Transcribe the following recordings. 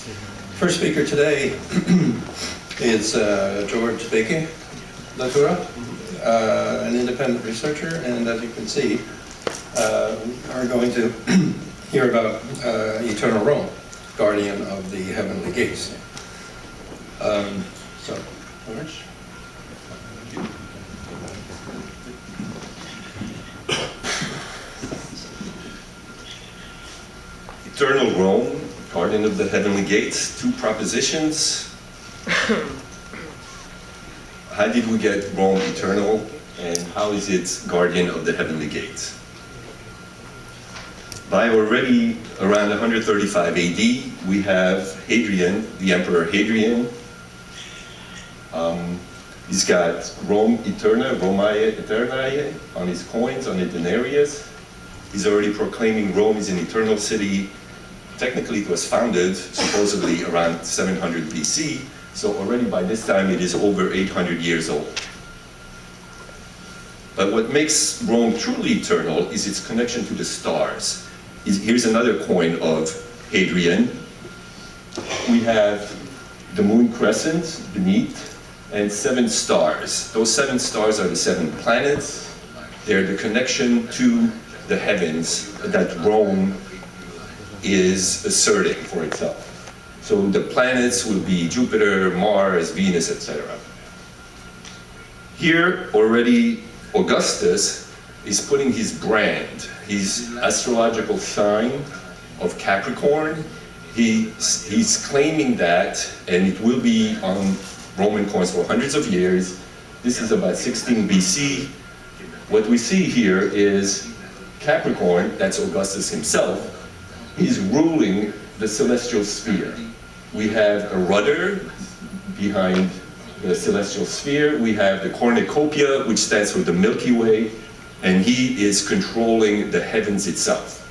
First speaker today is George Beke Latoura, an independent researcher, and as you can see, are going to hear about Eternal Rome, guardian of the heavenly gates. So, George. Eternal Rome, guardian of the heavenly gates, two propositions. How did we get Rome eternal, and how is it guardian of the heavenly gates? By already around 135 AD, we have Hadrian, the Emperor Hadrian. He's got Rome Eterna, Romae Eternae, on his coins, on the denarius. He's already proclaiming Rome is an eternal city. Technically, it was founded supposedly around 700 BC, so already by this time it is over 800 years old. But what makes Rome truly eternal is its connection to the stars. Here's another coin of Hadrian. We have the moon crescent beneath and 7 stars. Those 7 stars are the 7 planets. They're the connection to the heavens that Rome is asserting for itself. So the planets will be Jupiter, Mars, Venus, etc. Here already Augustus is putting his brand, his astrological sign of Capricorn. He's claiming that, and it will be on Roman coins for hundreds of years. This is about 16 BC. What we see here is Capricorn, that's Augustus himself, he's ruling the celestial sphere. We have a rudder behind the celestial sphere. We have the cornucopia, which stands for the Milky Way, and he is controlling the heavens itself.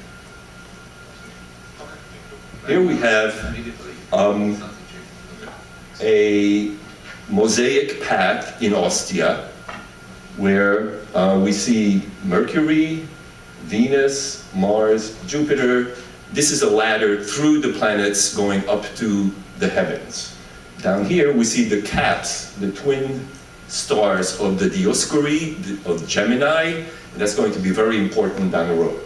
Here we have a mosaic path in Ostia, where we see Mercury, Venus, Mars, Jupiter. This is a ladder through the planets going up to the heavens. Down here we see the caps, the twin stars of the Dioscuri, of Gemini, and that's going to be very important down the road.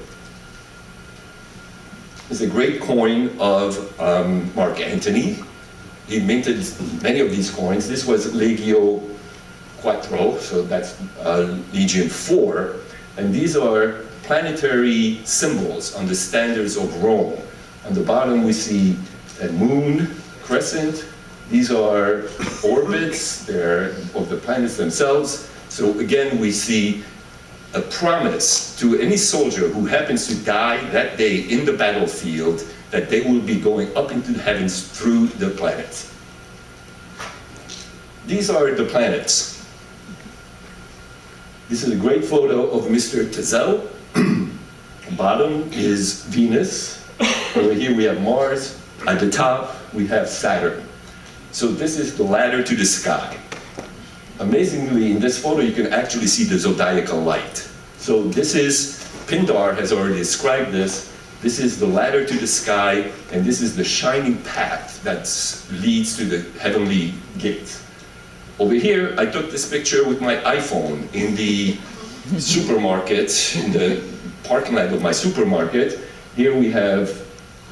There's a great coin of Mark Antony. He minted many of these coins. This was Legio Quattro, so that's Legion 4, and these are planetary symbols on the standards of Rome. On the bottom we see a moon crescent. These are orbits, they're of the planets themselves. So again we see a promise to any soldier who happens to die that day in the battlefield that they will be going up into the heavens through the planets. These are the planets. This is a great photo of Mr. Tezel. Bottom is Venus. Over here we have Mars. At the top we have Saturn. So this is the ladder to the sky. Amazingly, in this photo you can actually see the zodiacal light. So this is, Pindar has already described this. This is the ladder to the sky, and this is the shining path that leads to the heavenly gates. Over here, I took this picture with my iPhone in the supermarket, in the parking lot of my supermarket. Here we have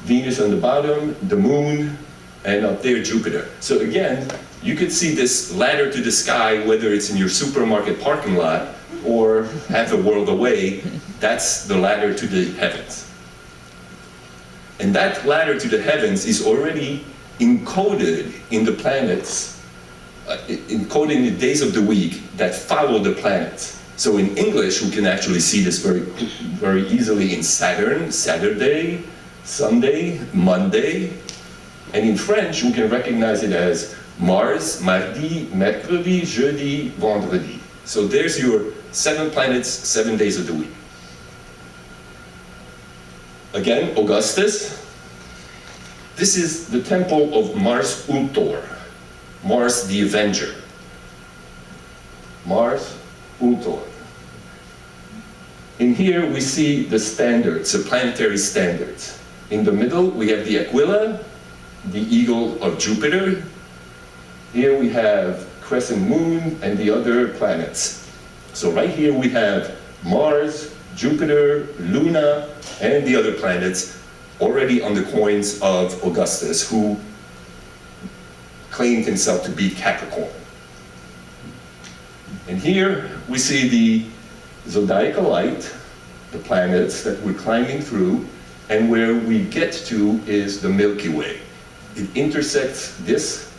Venus on the bottom, the moon, and up there Jupiter. So again, you could see this ladder to the sky, whether it's in your supermarket parking lot or half a world away. That's the ladder to the heavens. And that ladder to the heavens is already encoded in the planets, encoded in the days of the week that follow the planets. So in English, we can actually see this very easily in Saturn, Saturday, Sunday, Monday. And in French, we can recognize it as Mars, Mardi, Mercredi, Jeudi, Vendredi. So there's your 7 planets, 7 days of the week. Again, Augustus. This is the temple of Mars Ultor, Mars the Avenger. Mars Ultor. In here we see the standards, the planetary standards. In the middle we have the Aquila, the eagle of Jupiter. Here we have crescent moon and the other planets. So right here we have Mars, Jupiter, Luna, and the other planets already on the coins of Augustus, who claimed himself to be Capricorn. And here we see the zodiacal light, the planets that we're climbing through, and where we get to is the Milky Way. It intersects this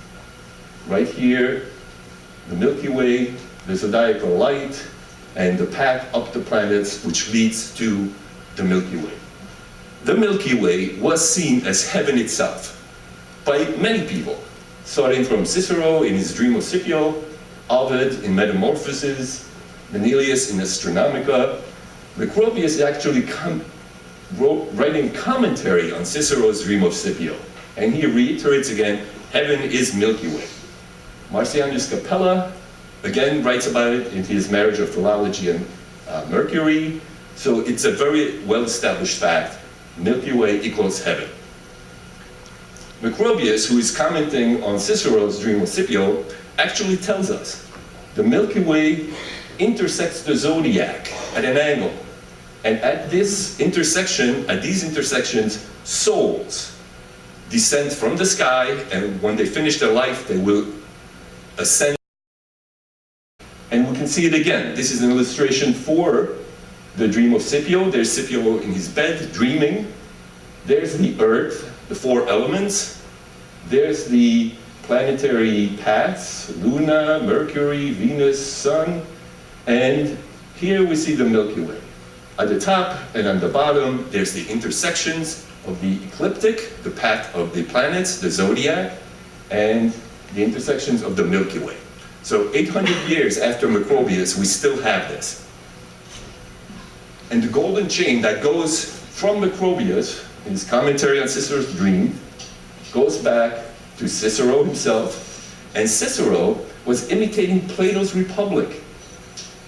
right here, the Milky Way, the zodiacal light, and the path up the planets which leads to the Milky Way. The Milky Way was seen as heaven itself by many people, starting from Cicero in his Dream of Scipio, Ovid in Metamorphoses, Menelaus in Astronomica. Macrobius actually writing commentary on Cicero's Dream of Scipio, and he reiterates again, heaven is Milky Way. Marcianus Capella again writes about it in his Marriage of Philology and Mercury. So it's a very well-established fact. Milky Way equals heaven. Macrobius, who is commenting on Cicero's Dream of Scipio, actually tells us the Milky Way intersects the zodiac at an angle. And at this intersection, at these intersections, souls descend from the sky, and when they finish their life, they will ascend. And we can see it again. This is an illustration for the Dream of Scipio. There's Scipio in his bed, dreaming. There's the Earth, the four elements. There's the planetary paths, Luna, Mercury, Venus, Sun. And here we see the Milky Way. At the top and on the bottom, there's the intersections of the ecliptic, the path of the planets, the zodiac, and the intersections of the Milky Way. So 800 years after Macrobius, we still have this. And the golden chain that goes from Macrobius, in his commentary on Cicero's dream, goes back to Cicero himself. And Cicero was imitating Plato's Republic.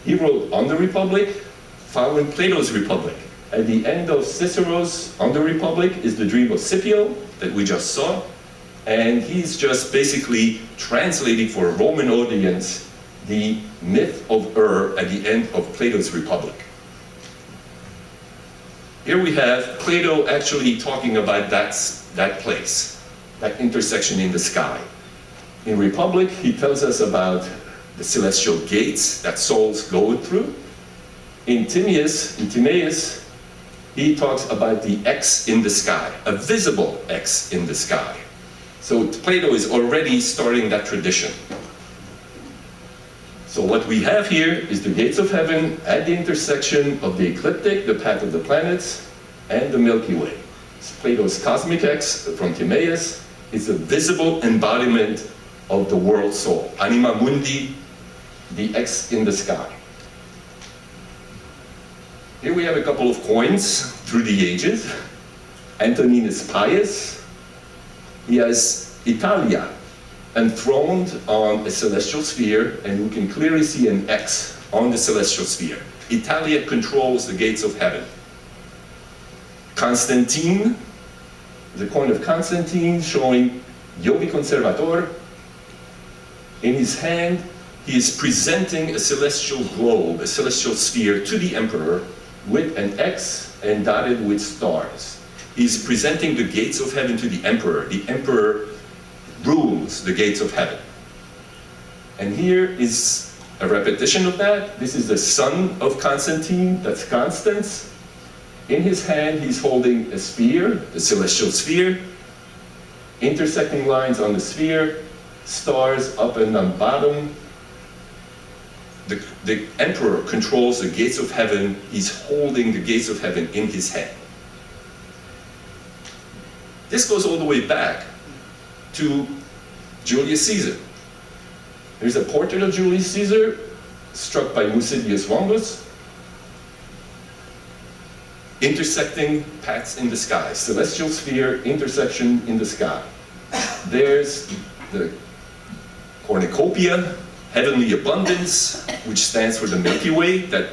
He wrote on the Republic, following Plato's Republic. At the end of Cicero's On the Republic is the Dream of Scipio that we just saw. And he's just basically translating for a Roman audience the myth of at the end of Plato's Republic. Here we have Plato actually talking about that place, that intersection in the sky. In Republic, he tells us about the celestial gates that souls go through. In Timaeus, he talks about the X in the sky, a visible X in the sky. So Plato is already starting that tradition. So what we have here is the gates of heaven at the intersection of the ecliptic, the path of the planets, and the Milky Way. It's Plato's cosmic X from Timaeus. It's a visible embodiment of the world soul, anima mundi, the X in the sky. Here we have a couple of coins through the ages. Antoninus Pius, he has Italia enthroned on a celestial sphere, and we can clearly see an X on the celestial sphere. Italia controls the gates of heaven. Constantine, the coin of Constantine showing Yogi Conservator. In his hand, he is presenting a celestial globe, a celestial sphere to the emperor with an X and dotted with stars. He's presenting the gates of heaven to the emperor. The emperor rules the gates of heaven. And here is a repetition of that. This is the son of Constantine, that's Constance. In his hand, he's holding a sphere, the celestial sphere, intersecting lines on the sphere, stars up and on bottom. The emperor controls the gates of heaven. He's holding the gates of heaven in his hand. This goes all the way back to Julius Caesar. There's a portrait of Julius Caesar struck by Musidius Longus, intersecting paths in the sky, celestial sphere, intersection in the sky. There's the cornucopia, heavenly abundance, which stands for the Milky Way that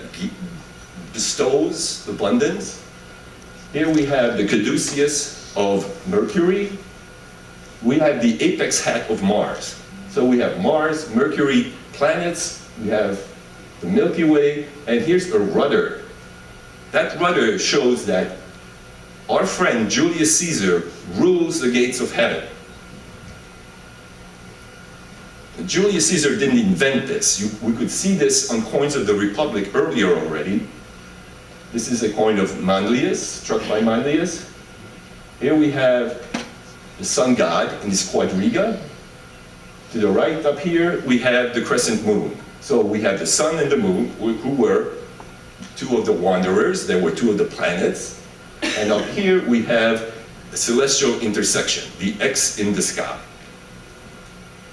bestows abundance. Here we have the caduceus of Mercury, we have the apex hat of Mars. So we have Mars, Mercury, planets, we have the Milky Way, and here's a rudder. That rudder shows that our friend Julius Caesar rules the gates of heaven. Julius Caesar didn't invent this. We could see this on coins of the Republic earlier already. This is a coin of Manlius, struck by Manlius. Here we have the sun god in his quadriga. To the right up here, we have the crescent moon. So we have the sun and the moon, who were two of the wanderers. There were two of the planets. And up here, we have a celestial intersection, the X in the sky.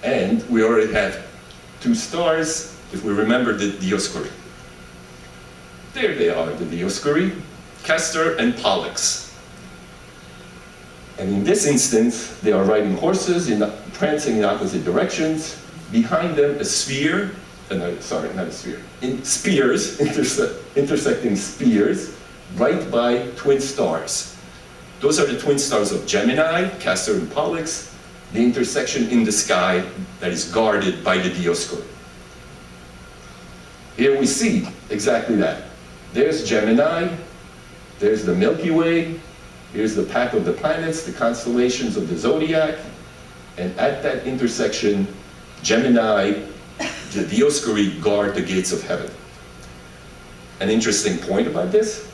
And we already have two stars, if we remember the Dioscuri. There they are, the Dioscuri, Castor and Pollux. And in this instance, they are riding horses, prancing in opposite directions. Behind them, a sphere, sorry, not a sphere, spears, intersecting spears, right by twin stars. Those are the twin stars of Gemini, Castor and Pollux, the intersection in the sky that is guarded by the Dioscuri. Here we see exactly that. There's Gemini, there's the Milky Way, here's the path of the planets, the constellations of the zodiac, and at that intersection, Gemini, the Dioscuri guard the gates of heaven. An interesting point about this,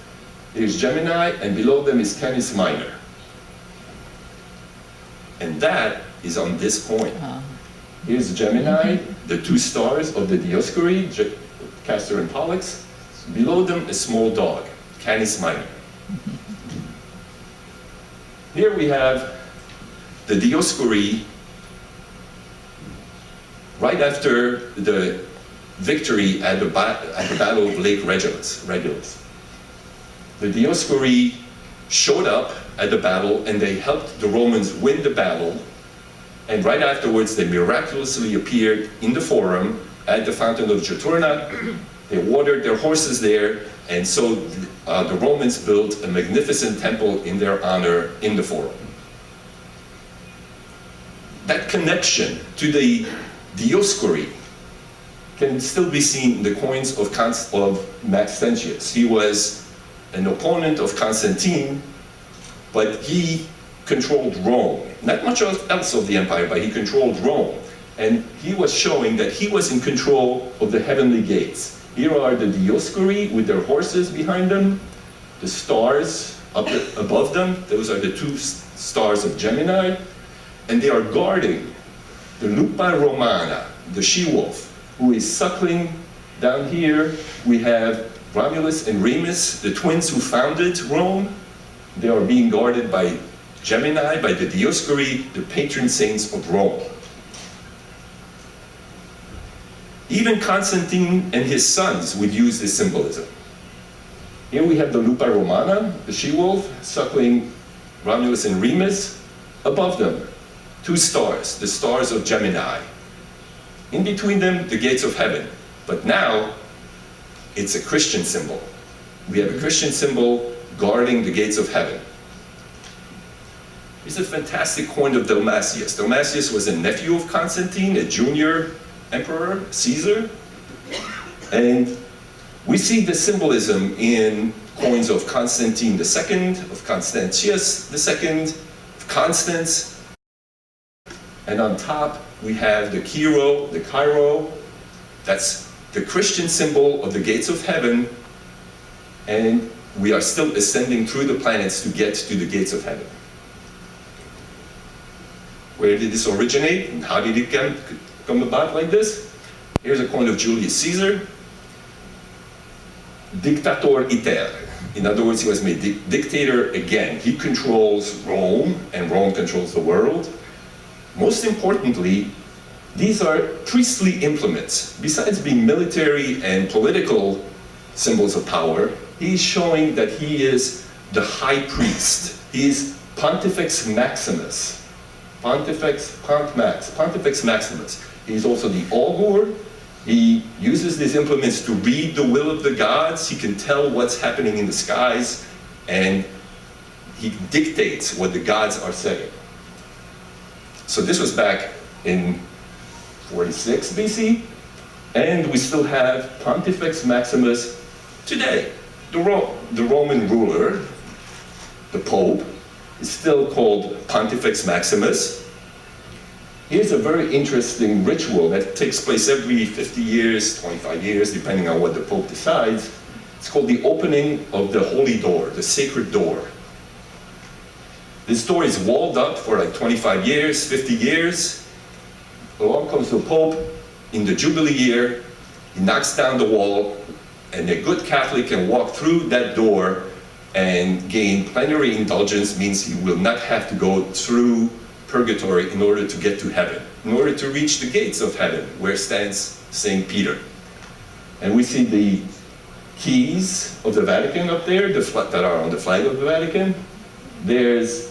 here's Gemini, and below them is Canis Minor. And that is on this coin. Here's Gemini, the two stars of the Dioscuri, Castor and Pollux. Below them, a small dog, Canis Minor. Here we have the Dioscuri right after the victory at the Battle of Lake Regillus. The Dioscuri showed up at the battle and they helped the Romans win the battle. And right afterwards, they miraculously appeared in the Forum at the Fountain of Juturna. They watered their horses there, and so the Romans built a magnificent temple in their honor in the Forum. That connection to the Dioscuri can still be seen in the coins of Maxentius. He was an opponent of Constantine, but he controlled Rome. Not much else of the empire, but he controlled Rome. And he was showing that he was in control of the heavenly gates. Here are the Dioscuri with their horses behind them, the stars up above them. Those are the two stars of Gemini. And they are guarding the Lupa Romana, the she-wolf, who is suckling. Down here, we have Romulus and Remus, the twins who founded Rome. They are being guarded by Gemini, by the Dioscuri, the patron saints of Rome. Even Constantine and his sons would use this symbolism. Here we have the Lupa Romana, the she-wolf, suckling Romulus and Remus. Above them, two stars, the stars of Gemini. In between them, the gates of heaven. But now, it's a Christian symbol. We have a Christian symbol guarding the gates of heaven. Here's a fantastic coin of Dalmatius. Dalmatius was a nephew of Constantine, a junior emperor, Caesar. And we see the symbolism in coins of Constantine II, of Constantius II, of Constance. And on top, we have the Cairo. That's the Christian symbol of the gates of heaven. And we are still ascending through the planets to get to the gates of heaven. Where did this originate? And how did it come about like this? Here's a coin of Julius Caesar. Dictator iter. In other words, he was made dictator again. He controls Rome, and Rome controls the world. Most importantly, these are priestly implements. Besides being military and political symbols of power, he's showing that he is the high priest. He is Pontifex Maximus. Pontifex Maximus. He's also the augur. He uses these implements to read the will of the gods. He can tell what's happening in the skies, and he dictates what the gods are saying. So this was back in 46 BC, and we still have Pontifex Maximus today. The Roman ruler, the Pope, is still called Pontifex Maximus. Here's a very interesting ritual that takes place every 50 years, 25 years, depending on what the Pope decides. It's called the opening of the holy door, the sacred door. This door is walled up for like 25 years, 50 years. Along comes the Pope in the Jubilee year. He knocks down the wall, and a good Catholic can walk through that door and gain plenary indulgence, means he will not have to go through purgatory in order to get to heaven, in order to reach the gates of heaven, where stands St. Peter. And we see the keys of the Vatican up there, that are on the flag of the Vatican. There's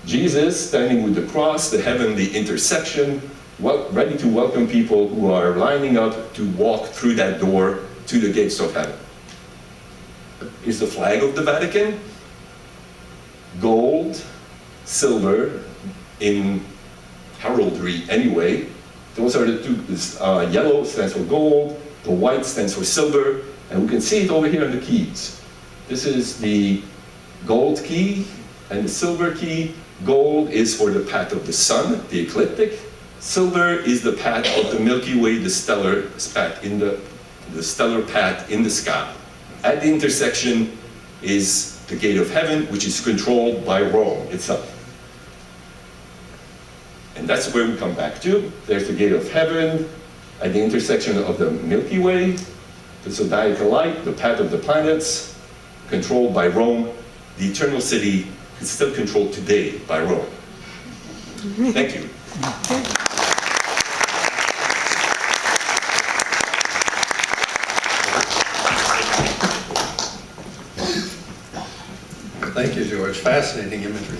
Jesus standing with the cross, the heavenly intersection, ready to welcome people who are lining up to walk through that door to the gates of heaven. Here's the flag of the Vatican. Gold, silver, in heraldry anyway. Those are the two. Yellow stands for gold, the white stands for silver, and we can see it over here on the keys. This is the gold key and the silver key. Gold is for the path of the sun, the ecliptic. Silver is the path of the Milky Way, the stellar path in the sky. At the intersection is the gate of heaven, which is controlled by Rome itself. And that's where we come back to. There's the gate of heaven at the intersection of the Milky Way, the zodiacal light, the path of the planets, controlled by Rome. The eternal city is still controlled today by Rome. Thank you. Thank you, George. Fascinating imagery.